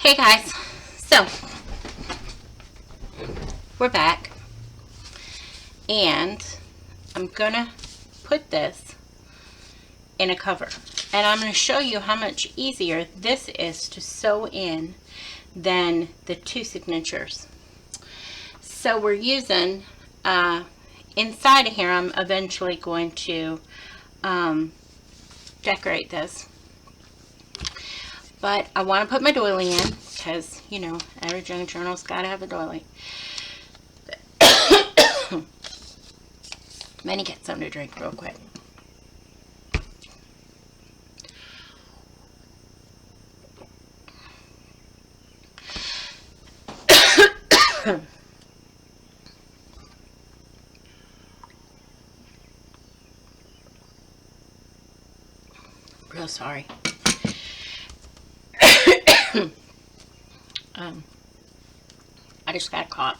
Hey guys, so we're back and I'm gonna put this in a cover and I'm gonna show you how much easier this is to sew in than the two signatures. So we're using inside of here, I'm eventually going to decorate this, but I want to put my doily in because, you know, every junk journal's got to have a doily. Let me get something to drink real quick. Real sorry. I just got caught.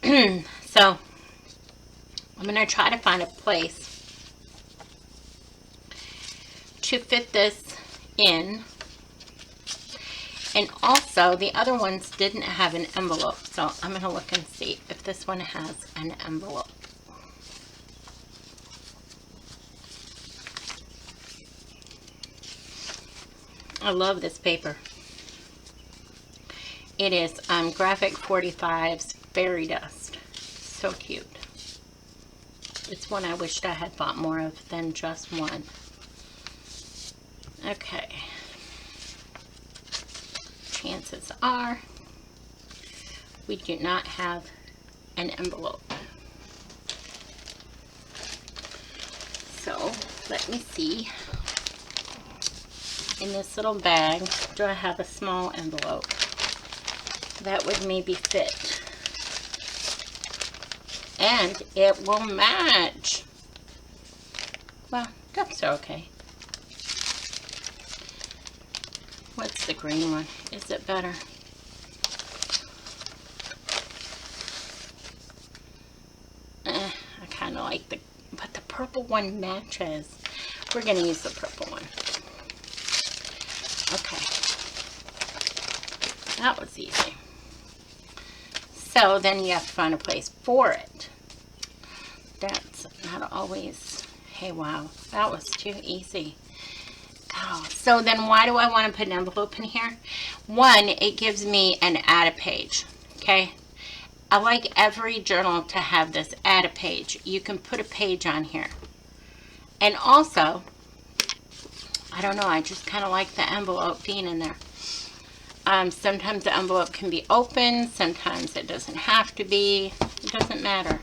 So I'm going to try to find a place to fit this in. And also, the other ones didn't have an envelope. So I'm going to look and see if this one has an envelope. I love this paper. It is Graphic 45's Fairy Dust. So cute. It's one I wished I had bought more of than just one. Okay. Chances are we do not have an envelope. So let me see. In this little bag, do I have a small envelope that would maybe fit? And it will match. Well, that's okay. What's the green one? Is it better? I kind of like but the purple one matches. We're going to use the purple one. Okay. That was easy. So then you have to find a place for it. That's not always, hey wow, that was too easy. Oh, so then why do I want to put an envelope in here? One, it gives me an add a page, okay? I like every journal to have this add a page. You can put a page on here. And also, I don't know, I just kind of like the envelope being in there. Sometimes the envelope can be open, sometimes it doesn't have to be. It doesn't matter.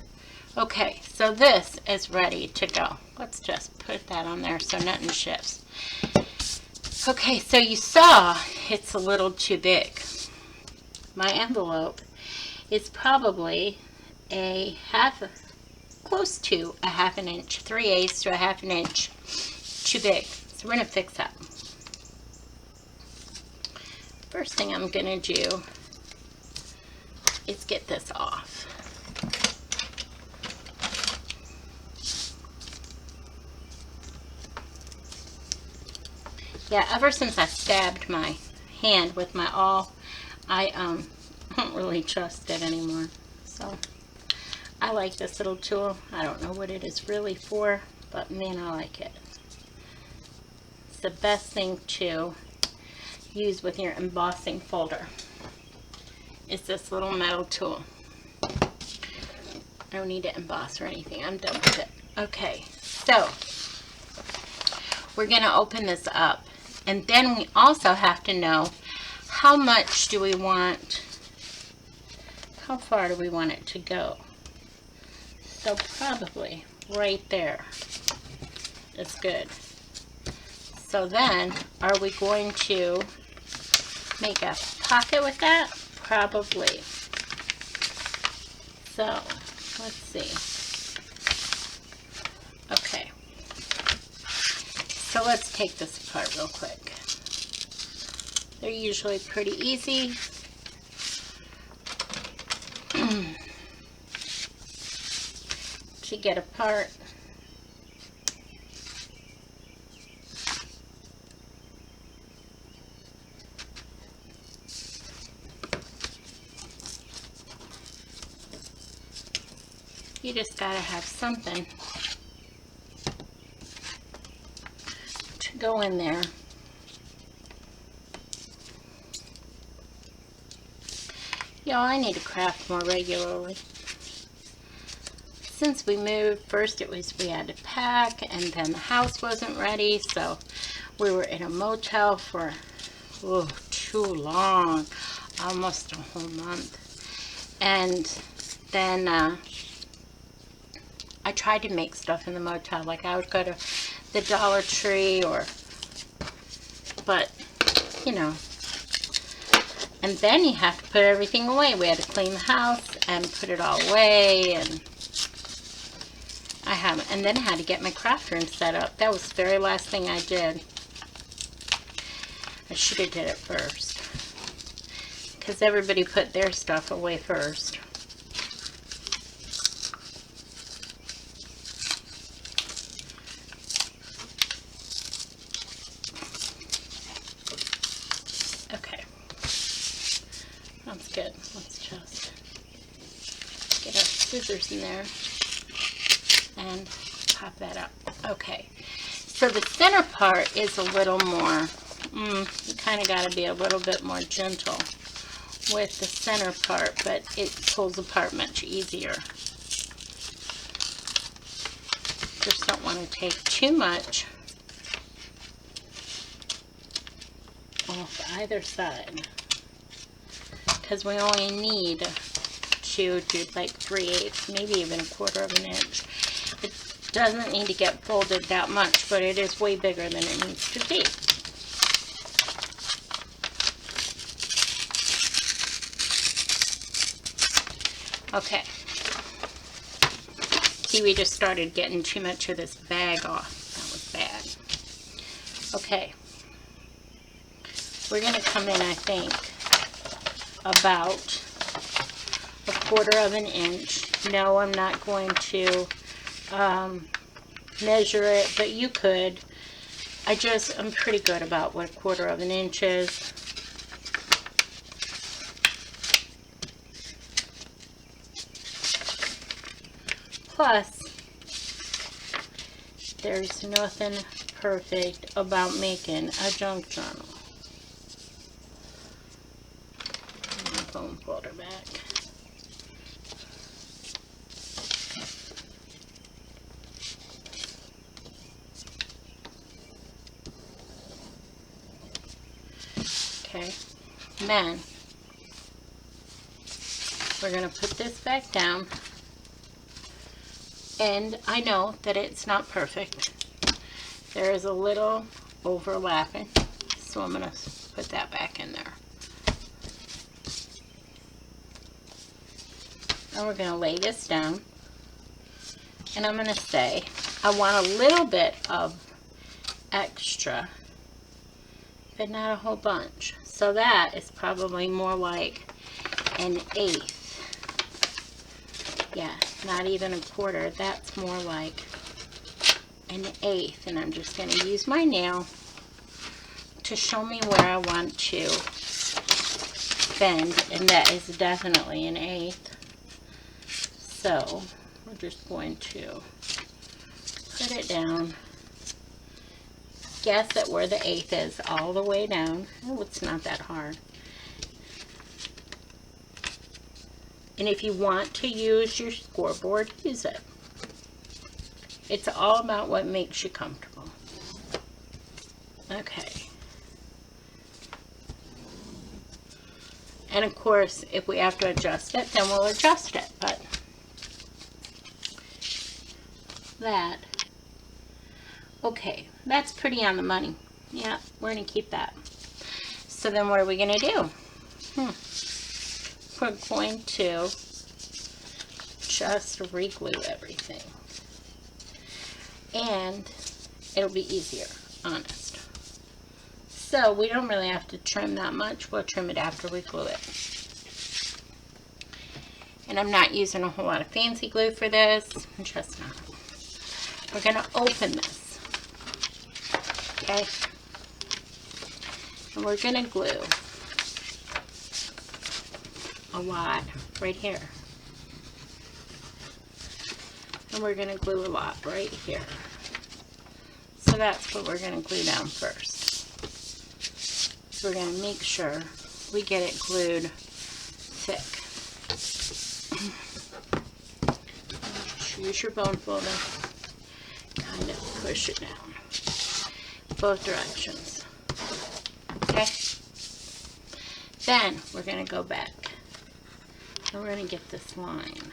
Okay, so this is ready to go. Let's just put that on there so nothing shifts. Okay, so you saw it's a little too big. My envelope is probably close to a half an inch, 3/8 to a half an inch too big. So we're going to fix that. First thing I'm going to do is get this off. Yeah, ever since I stabbed my hand with my awl, I don't really trust it anymore. So I like this little tool. I don't know what it is really for, but man, I like it. It's the best thing to use with your embossing folder. It's this little metal tool. I don't need to emboss or anything. I'm done with it. Okay, so we're going to open this up. And then we also have to know how much do we want, how far do we want it to go? So probably right there is good. So then, are we going to make a pocket with that? Probably. So, let's see. Okay. So let's take this apart real quick. They're usually pretty easy. To get apart. you just gotta have something to go in there. Y'all, I need to craft more regularly. Since we moved, first it was we had to pack, and then the house wasn't ready, so we were in a motel for too long, almost a whole month. And then I tried to make stuff in the motel, like I would go to the Dollar Tree, but you know, and then you have to put everything away. We had to clean the house and put it all away, and I haven't. And then I had to get my craft room set up. That was the very last thing I did. I should have did it first, because everybody put their stuff away first. Okay, that's good. Let's just get our scissors in there and pop that up. Okay, so the center part is a little more, you kind of got to be a little bit more gentle with the center part, but it pulls apart much easier. Just don't want to take too much off either side, because we only need to do like 3/8, maybe even 1/4 of an inch. It doesn't need to get folded that much, but it is way bigger than it needs to be. Okay. See, we just started getting too much of this bag off. That was bad. Okay. We're going to come in, I think, about 1/4 of an inch. No, I'm not going to measure it, but you could. I'm pretty good about what 1/4 of an inch is. Plus, there's nothing perfect about making a junk journal. My phone folder back. Okay, then we're going to put this back down. And I know that it's not perfect. There is a little overlapping, so I'm going to put that back in there. And we're going to lay this down. And I'm going to say, I want a little bit of extra, but not a whole bunch. So that is probably more like 1/8. Yeah, not even 1/4. That's more like 1/8. And I'm just going to use my nail to show me where I want to bend. And that is definitely 1/8. So we're just going to put it down. Guess at where the 1/8 is all the way down. Oh, it's not that hard. And if you want to use your scoreboard, use it. It's all about what makes you comfortable. Okay. And of course, if we have to adjust it, then we'll adjust it. But that, okay, that's pretty on the money. Yeah, we're going to keep that. So then what are we going to do? We're going to just re-glue everything. And it'll be easier, honest. So we don't really have to trim that much. We'll trim it after we glue it. And I'm not using a whole lot of fancy glue for this. I'm just not. We're going to open this. Okay? And we're going to glue a lot right here. And we're going to glue a lot right here. So that's what we're going to glue down first. We're going to make sure we get it glued thick. Just use your bone folder. Kind of push it down. Both directions. Okay? Then we're going to go back. And we're going to get this line.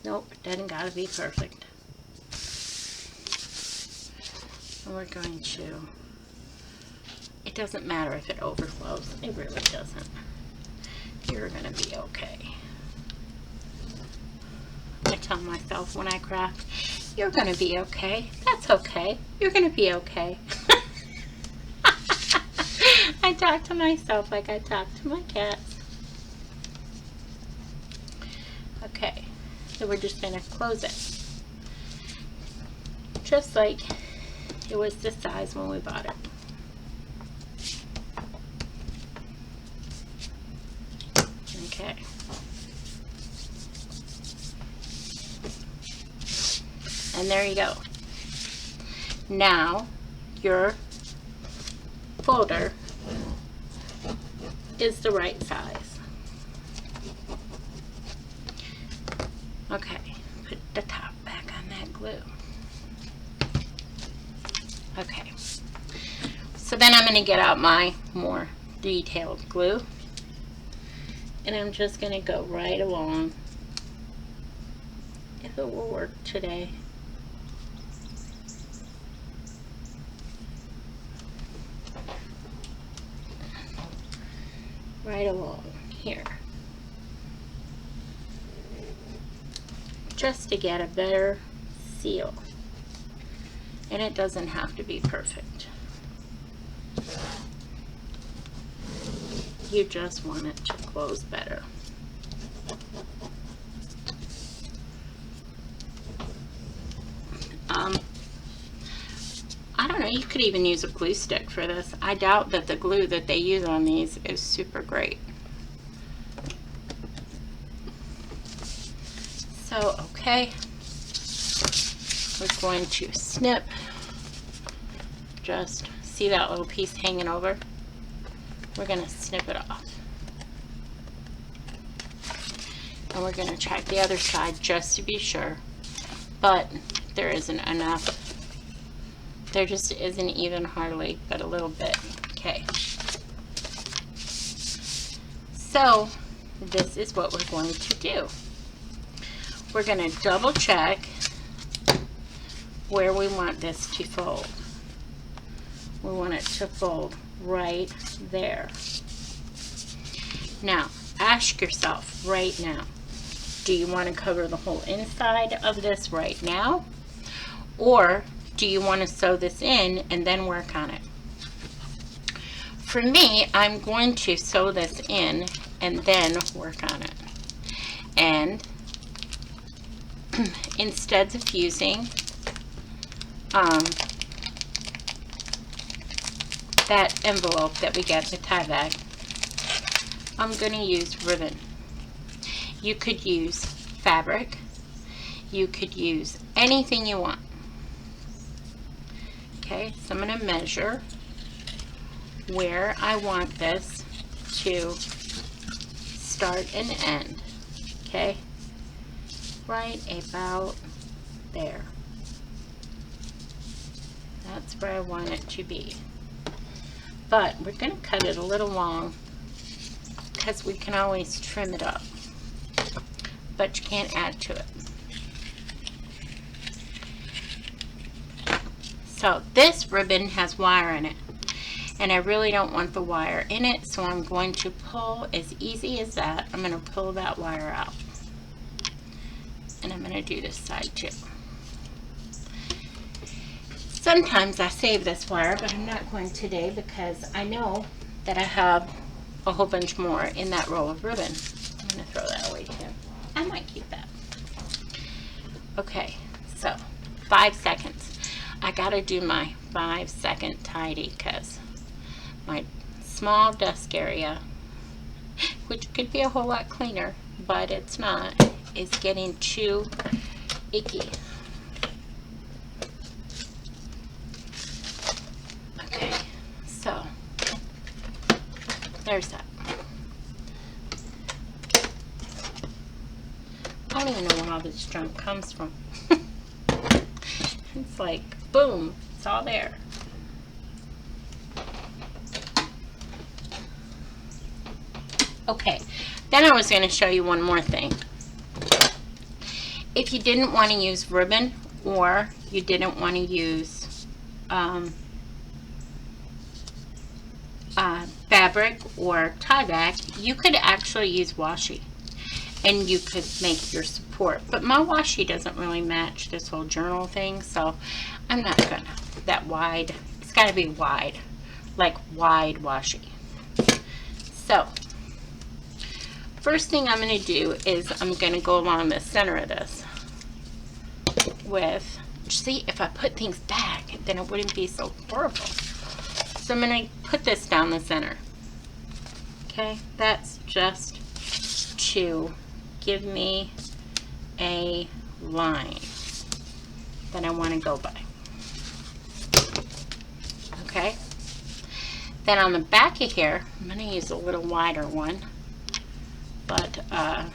Nope, it doesn't got to be perfect. And we're going to, it doesn't matter if it overflows. It really doesn't. You're going to be okay. I tell myself when I craft, you're going to be okay. That's okay. You're going to be okay. I talk to myself like I talk to my cats. Okay, so we're just going to close it. Just like it was this size when we bought it. Okay. And there you go. Now your folder is the right size. Okay, put the top back on that glue. Okay, so then I'm going to get out my more detailed glue, and I'm just going to go right along, if it will work today. Right along here, just to get a better seal, and it doesn't have to be perfect. You just want it to close better. I don't know, you could even use a glue stick for this. I doubt that the glue that they use on these is super great. So, okay, we're going to snip. Just see that little piece hanging over? We're going to snip it off. And we're going to check the other side just to be sure. But there isn't enough. There just isn't even hardly, but a little bit. Okay. So this is what we're going to do. We're going to double check where we want this to fold. We want it to fold right there. Now, ask yourself right now, do you want to cover the whole inside of this right now? Or do you want to sew this in and then work on it? For me, I'm going to sew this in and then work on it. And instead of using that envelope that we get in the tie bag, I'm going to use ribbon. You could use fabric. You could use anything you want. Okay, so I'm going to measure where I want this to start and end. Okay, right about there. That's where I want it to be. But we're going to cut it a little long because we can always trim it up, but you can't add to it. So this ribbon has wire in it, and I really don't want the wire in it, so I'm going to pull, as easy as that, I'm going to pull that wire out. And I'm going to do this side too. Sometimes I save this wire, but I'm not going today because I know that I have a whole bunch more in that roll of ribbon. I'm going to throw that away too. I might keep that. Okay, so 5 seconds. I gotta do my 5-second tidy because my small desk area which could be a whole lot cleaner, but it's not, is getting too icky. Okay, so there's that. I don't even know where all this junk comes from. It's like, boom, it's all there. Okay, then I was going to show you one more thing. If you didn't want to use ribbon, or you didn't want to use fabric or tie back, you could actually use washi, and you could make your support. But my washi doesn't really match this whole journal thing, so I'm not gonna. That wide, it's got to be wide, like wide washi. So first thing I'm going to do is I'm going to go along the center of this with, see, if I put things back, then it wouldn't be so horrible. So I'm going to put this down the center. Okay, that's just to give me a line that I want to go by. Okay, then on the back of here, I'm going to use a little wider one. But I'm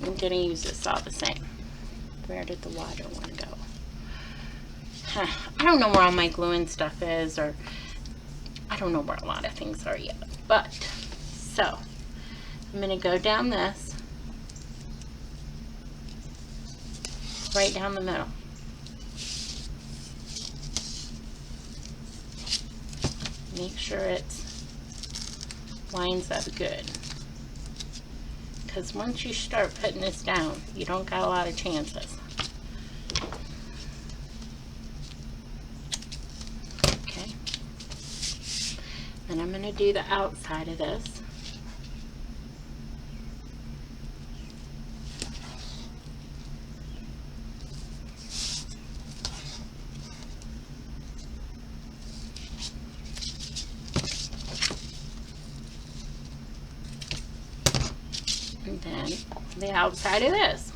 going to use this all the same. Where did the wider one go? I don't know where all my gluing stuff is, or I don't know where a lot of things are yet. But, so, I'm going to go down this, right down the middle. Make sure it lines up good. Because once you start putting this down, you don't got a lot of chances. Okay. Then I'm going to do the outside of this. And then the outside of this.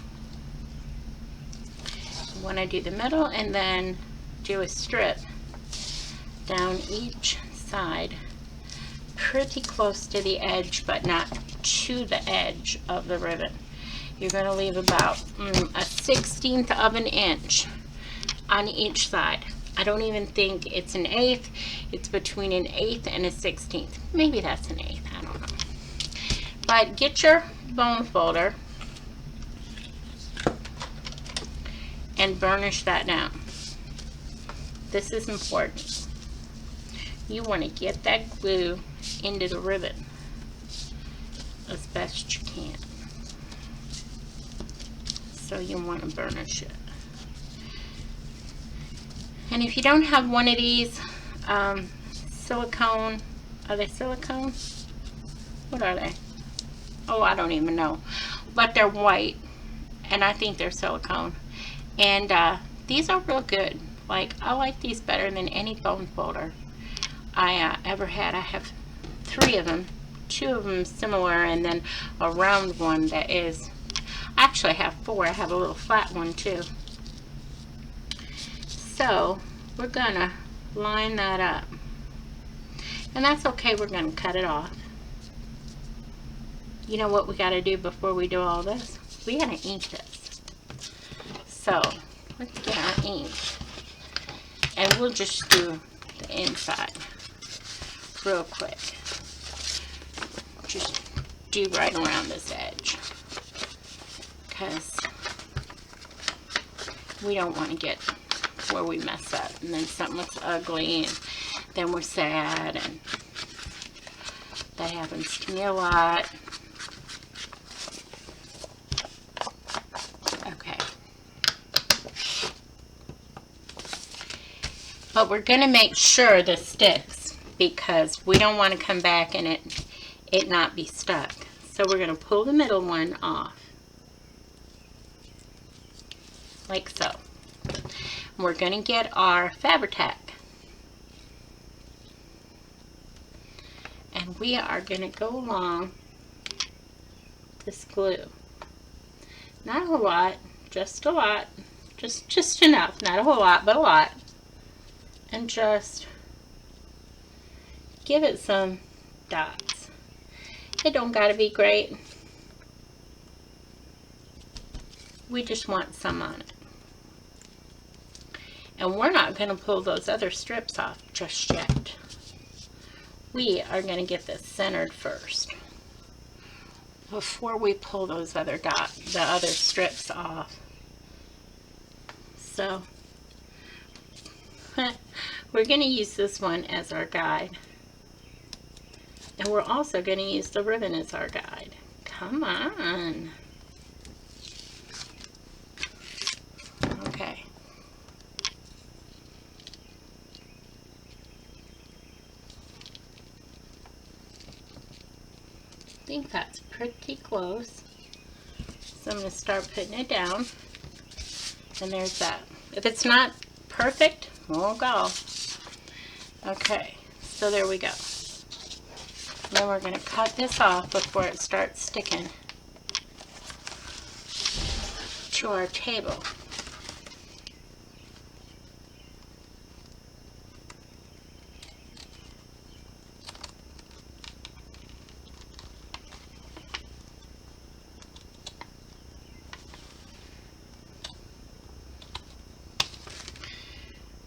When I do the middle, and then do a strip down each side, pretty close to the edge, but not to the edge of the ribbon. You're going to leave about a 1/16 of an inch on each side. I don't even think it's an 1/8. It's between an 1/8 and a 1/16. Maybe that's an 1/8. I don't know. But get your bone folder and burnish that down. This is important. You want to get that glue into the ribbon as best you can. So you want to burnish it. And if you don't have one of these silicone, are they silicone? What are they? Oh, I don't even know. But they're white, and I think they're silicone. And these are real good. Like, I like these better than any bone folder I ever had. I have 3 of them. 2 of them similar, and then a round one that is, actually I have 4. I have a little flat one too. So we're gonna line that up, and that's okay. We're gonna cut it off. You know what we got to do before we do all this? We got to ink this. So let's get our ink, and we'll just do the inside real quick. Just do right around this edge, because we don't want to get where we mess up and then something looks ugly and then we're sad, and that happens to me a lot. Okay. But we're going to make sure this sticks, because we don't want to come back and it not be stuck. So we're going to pull the middle one off, like so. We're going to get our Fabri-Tac, and we are going to go along this glue. Not a whole lot, just a lot, just enough, not a whole lot, but a lot. And just give it some dots. It don't gotta be great. We just want some on it. And we're not gonna pull those other strips off just yet. We are gonna get this centered first before we pull those other the other strips off. So we're going to use this one as our guide, and we're also going to use the ribbon as our guide. Come on. Okay. I think that's pretty close. So I'm going to start putting it down. And there's that. If it's not perfect, we'll go. Okay, so there we go. And then we're going to cut this off before it starts sticking to our table.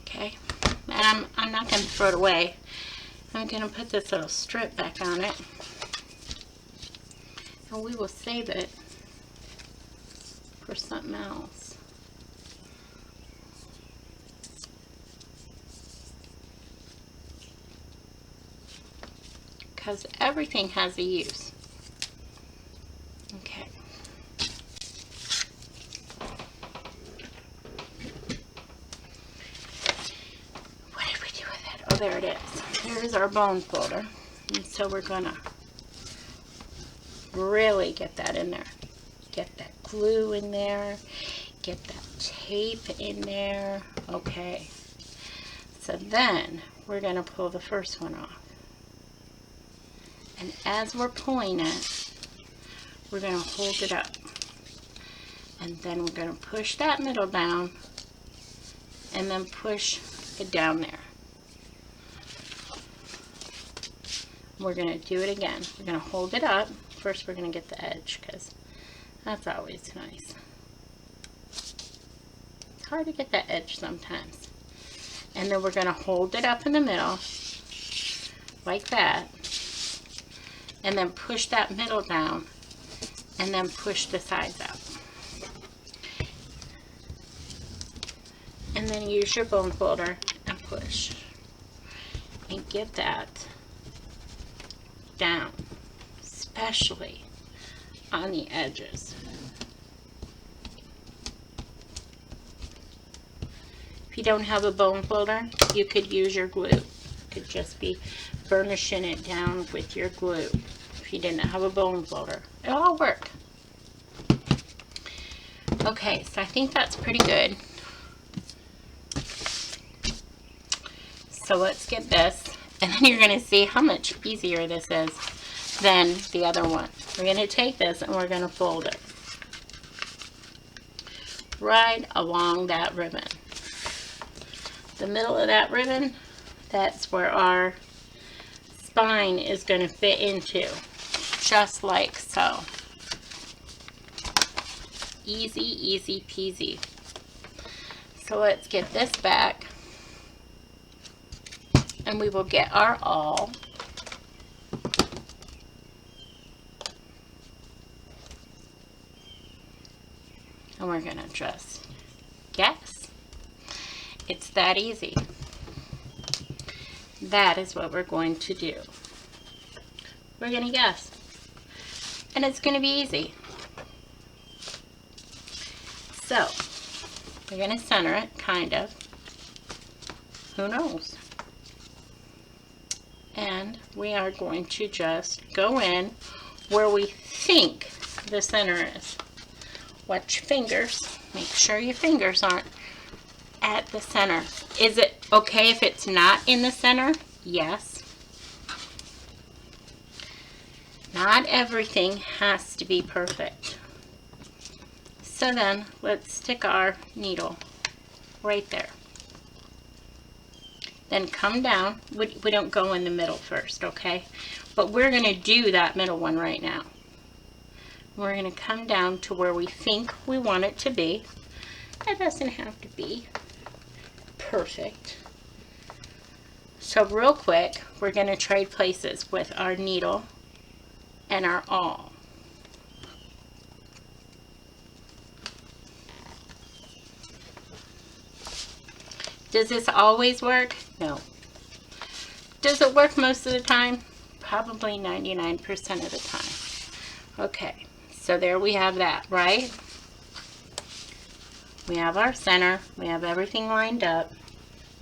Okay, and I'm not going to throw it away. I'm going to put this little strip back on it, and we will save it for something else. Because everything has a use. Okay. There it is. Here's our bone folder. And so we're gonna really get that in there. Get that glue in there. Get that tape in there. Okay. So then we're gonna pull the first one off. And as we're pulling it, we're gonna hold it up. And then we're gonna push that middle down and then push it down there. We're going to do it again. We're going to hold it up. First we're going to get the edge, because that's always nice. It's hard to get that edge sometimes. And then we're going to hold it up in the middle, like that. And then push that middle down, and then push the sides out. And then use your bone folder and push. And get that down, especially on the edges. If you don't have a bone folder, you could use your glue. You could just be burnishing it down with your glue. If you didn't have a bone folder, it'll all work. Okay, so I think that's pretty good. So let's get this. And then you're going to see how much easier this is than the other one. We're going to take this and we're going to fold it right along that ribbon. The middle of that ribbon, that's where our spine is going to fit into, just like so. Easy, easy peasy. So let's get this back. And we will get our awl. And we're going to just guess. It's that easy. That is what we're going to do. We're going to guess. And it's going to be easy. So, we're going to center it, kind of. Who knows? And we are going to just go in where we think the center is. Watch your fingers. Make sure your fingers aren't at the center. Is it okay if it's not in the center? Yes. Not everything has to be perfect. So then let's stick our needle right there. Then come down. We don't go in the middle first, okay? But we're going to do that middle one right now. We're going to come down to where we think we want it to be. It doesn't have to be perfect. So real quick, we're going to trade places with our needle and our awl. Does this always work? No. Does it work most of the time? Probably 99% of the time. Okay, so there we have that, right? We have our center. We have everything lined up.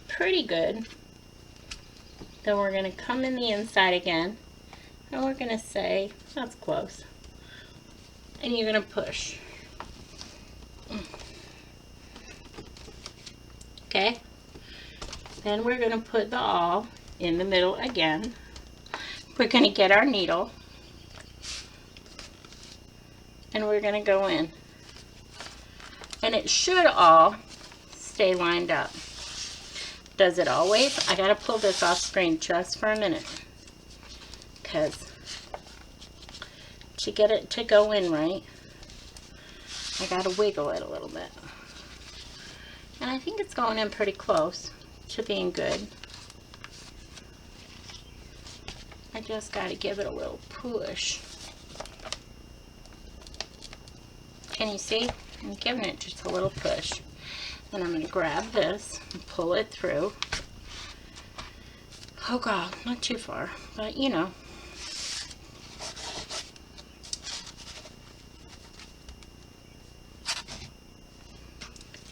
Pretty good. Then we're going to come in the inside again. And we're going to say, that's close. And you're going to push. Okay. Then we're going to put the awl in the middle again. We're going to get our needle. And we're going to go in. And it should all stay lined up. Does it always? I got to pull this off screen just for a minute. Because to get it to go in right, I got to wiggle it a little bit. And I think it's going in pretty close to being good. I just got to give it a little push. Can you see? I'm giving it just a little push. Then I'm going to grab this and pull it through. Oh God, not too far, but you know.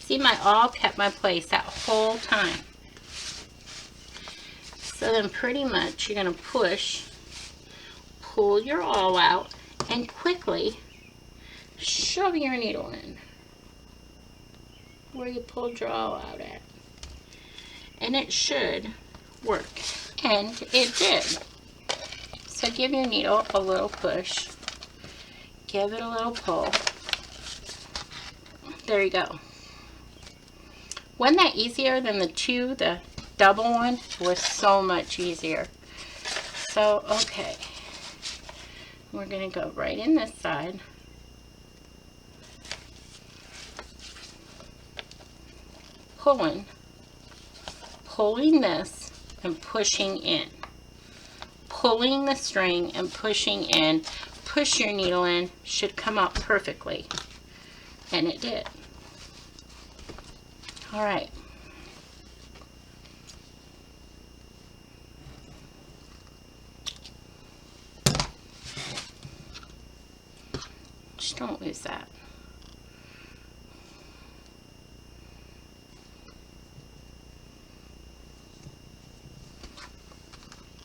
See, my awl kept my place that whole time. So then pretty much you're going to push, pull your awl out, and quickly shove your needle in where you pulled your awl out at. And it should work. And it did. So give your needle a little push. Give it a little pull. There you go. Wasn't that easier than the double one? Was so much easier. So, okay. We're going to go right in this side. Pulling this and pushing in. Pulling the string and pushing in. Push your needle in. Should come out perfectly. And it did. All right. Just don't lose that.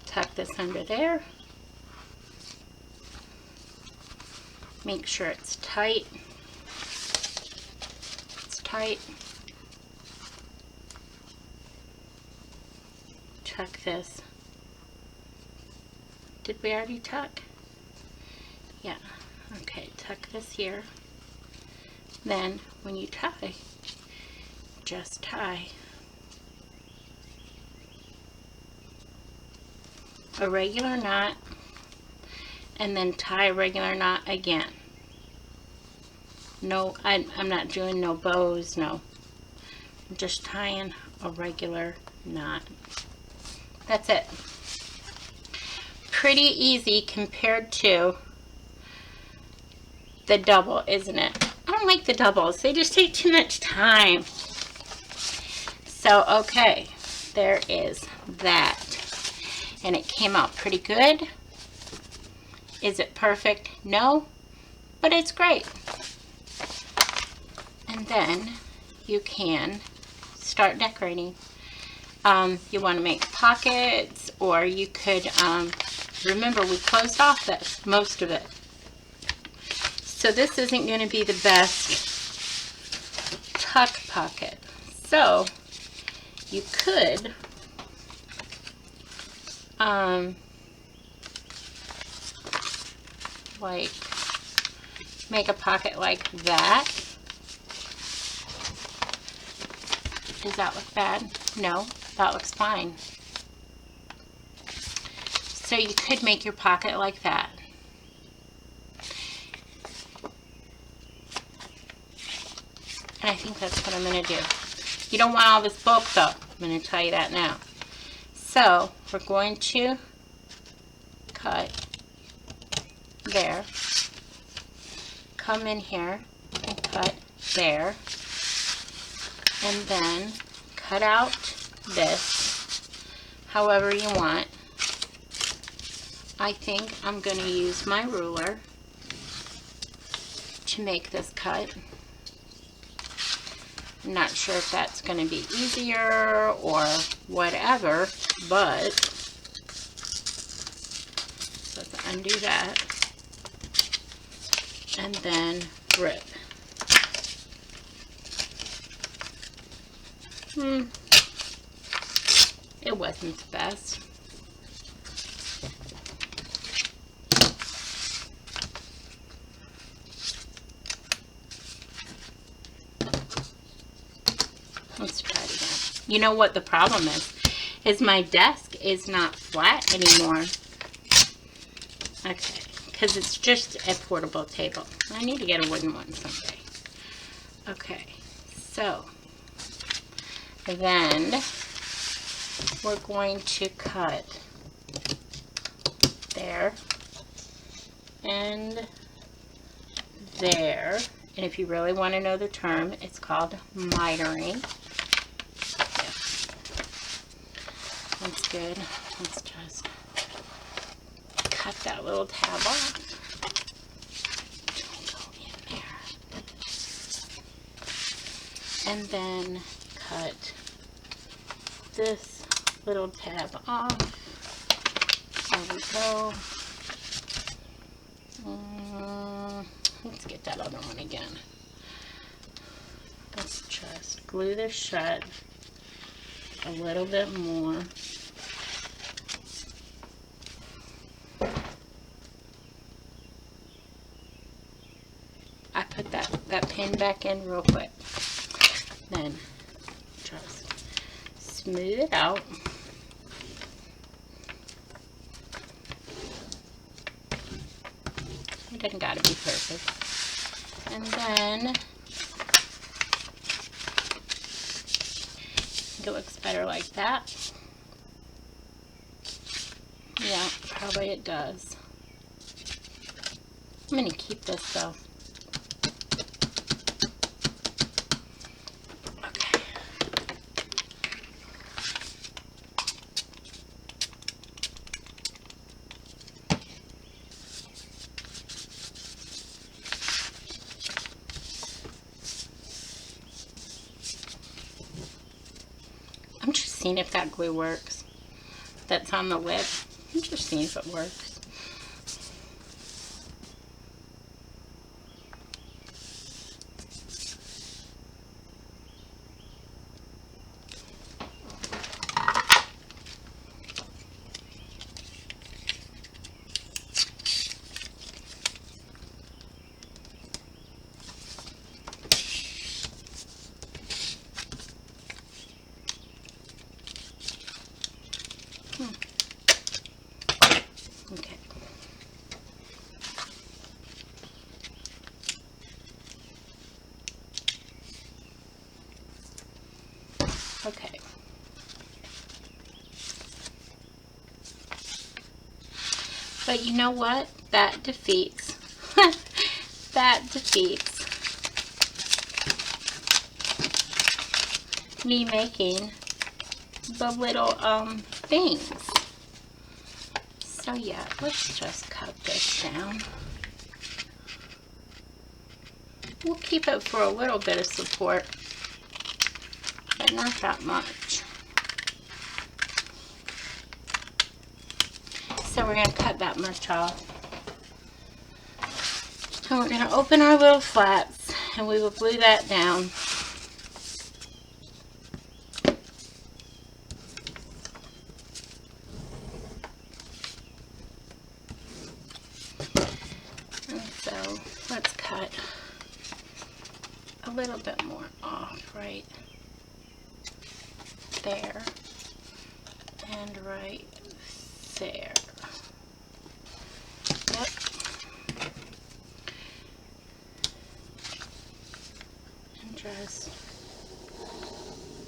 Tuck this under there. Make sure it's tight. It's tight. Tuck this. Did we already tuck? Yeah. Okay, tuck this here. Then when you tie, just tie a regular knot and then tie a regular knot again. No, I'm not doing no bows, no. I'm just tying a regular knot. That's it. Pretty easy compared to the double, isn't it? I don't like the doubles. They just take too much time. So, okay, there is that. And it came out pretty good. Is it perfect? No, but it's great. And then you can start decorating. You want to make pockets, or you could, remember we closed off this, most of it. So this isn't going to be the best tuck pocket. So you could like, make a pocket like that. Does that look bad? No, that looks fine. So you could make your pocket like that. And I think that's what I'm going to do. You don't want all this bulk though. I'm going to tell you that now. So we're going to cut there. Come in here and cut there. And then cut out this however you want. I think I'm going to use my ruler to make this cut. I'm not sure if that's going to be easier or whatever, but let's undo that and then rip. It wasn't the best. Let's try it again. You know what the problem is my desk is not flat anymore. Okay, because it's just a portable table. I need to get a wooden one someday. Okay, so then we're going to cut there and there. And if you really want to know the term, it's called mitering. That's good. Let's just cut that little tab off. Go in there. And then cut this little tab off. There we go. Let's get that other one again. Let's just glue this shut a little bit more. I put that pin back in real quick. Then just smooth it out. It doesn't gotta be perfect. And then it looks better like that. Yeah, probably it does. I'm gonna keep this though. Okay. I'm just seeing if that glue works. That's on the lip. I'm just seeing if it works. Okay. Okay. But you know what? That defeats that defeats me making the little things. So yeah, let's just cut this down. We'll keep it for a little bit of support, but not that much. So we're going to cut that much off. And we're going to open our little flats and we will glue that down. little bit more off right there and right there. Yep. And just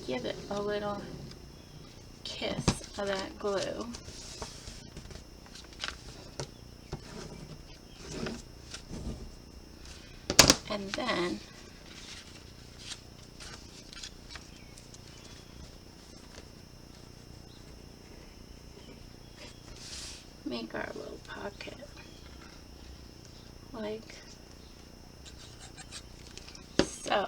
give it a little kiss of that glue. And then make our little pocket like so.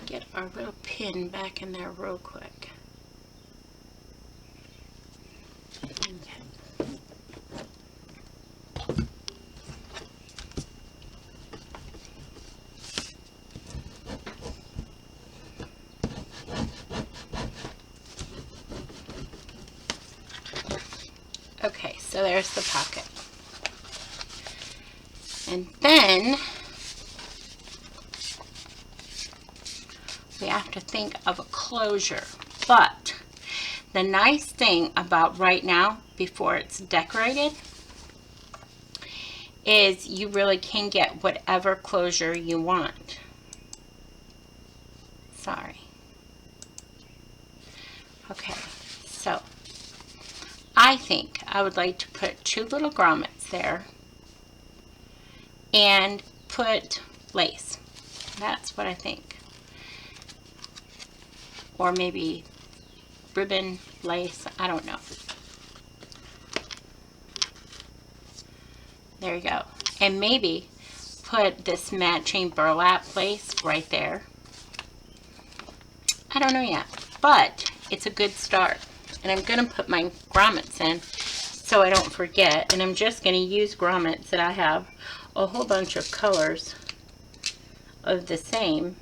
Get our little pin back in there real quick. Okay. Okay, so there's the pocket. And then we have to think of a closure. But the nice thing about right now, before it's decorated, is you really can get whatever closure you want. Sorry. Okay, so I think I would like to put 2 little grommets there and put lace. That's what I think. Or maybe ribbon, lace, I don't know. There you go. And maybe put this matching burlap lace right there. I don't know yet, but it's a good start. And I'm going to put my grommets in so I don't forget. And I'm just going to use grommets that I have a whole bunch of colors of the same,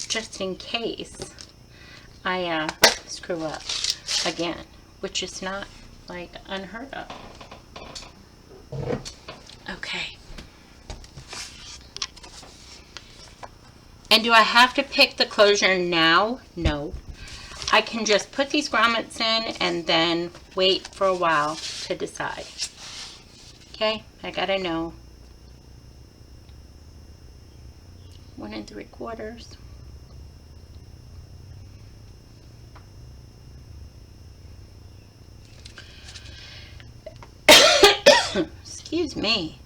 just in case I screw up again, which is not like unheard of. Okay. And do I have to pick the closure now? No. I can just put these grommets in and then wait for a while to decide. Okay, I gotta know. 1 3/4. Excuse me.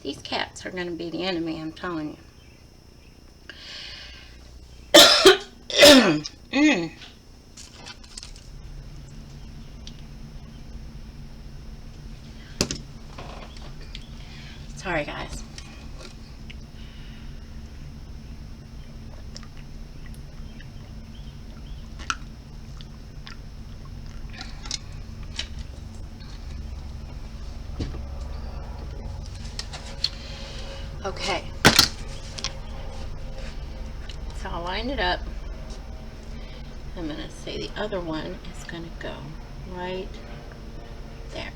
These cats are going to be the enemy, I'm telling you. Sorry, guys. Okay, so I'll line it up. I'm going to say the other one is going to go right there.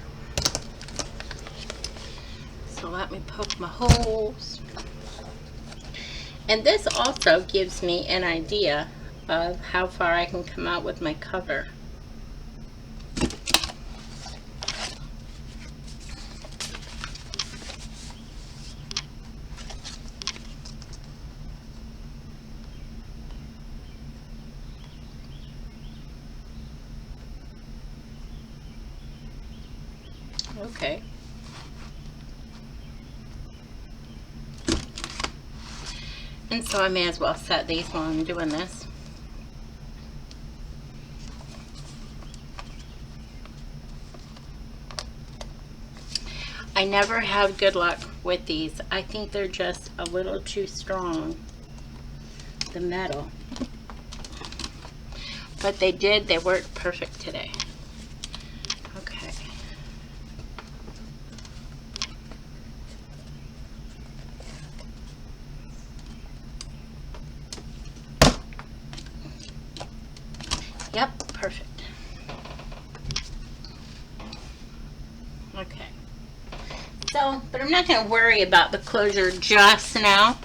So let me poke my holes. And this also gives me an idea of how far I can come out with my cover. Okay. And so I may as well set these while I'm doing this. I never have good luck with these. I think they're just a little too strong, the metal. But they worked perfect today. Okay. So, but I'm not going to worry about the closure just now.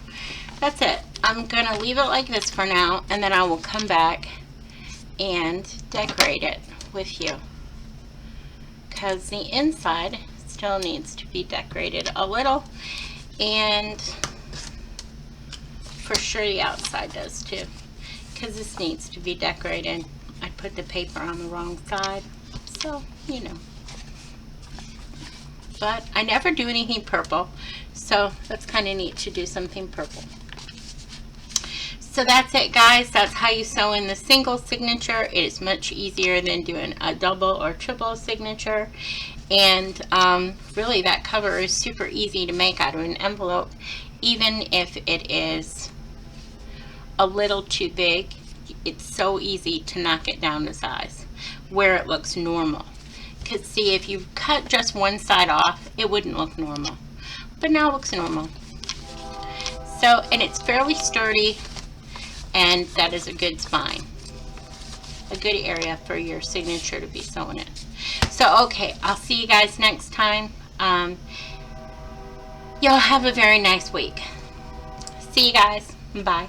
That's it. I'm going to leave it like this for now, and then I will come back and decorate it with you. Because the inside still needs to be decorated a little, and for sure the outside does too. Because this needs to be decorated. I put the paper on the wrong side, so, you know. But I never do anything purple, so that's kind of neat to do something purple. So that's it, guys. That's how you sew in the single signature. It is much easier than doing a double or triple signature. And really that cover is super easy to make out of an envelope, even if it is a little too big. It's so easy to knock it down to size where it looks normal. Because see, if you cut just one side off, it wouldn't look normal. But now it looks normal. So, and it's fairly sturdy, and that is a good spine. A good area for your signature to be sewn in. So, okay, I'll see you guys next time. Y'all have a very nice week. See you guys. Bye.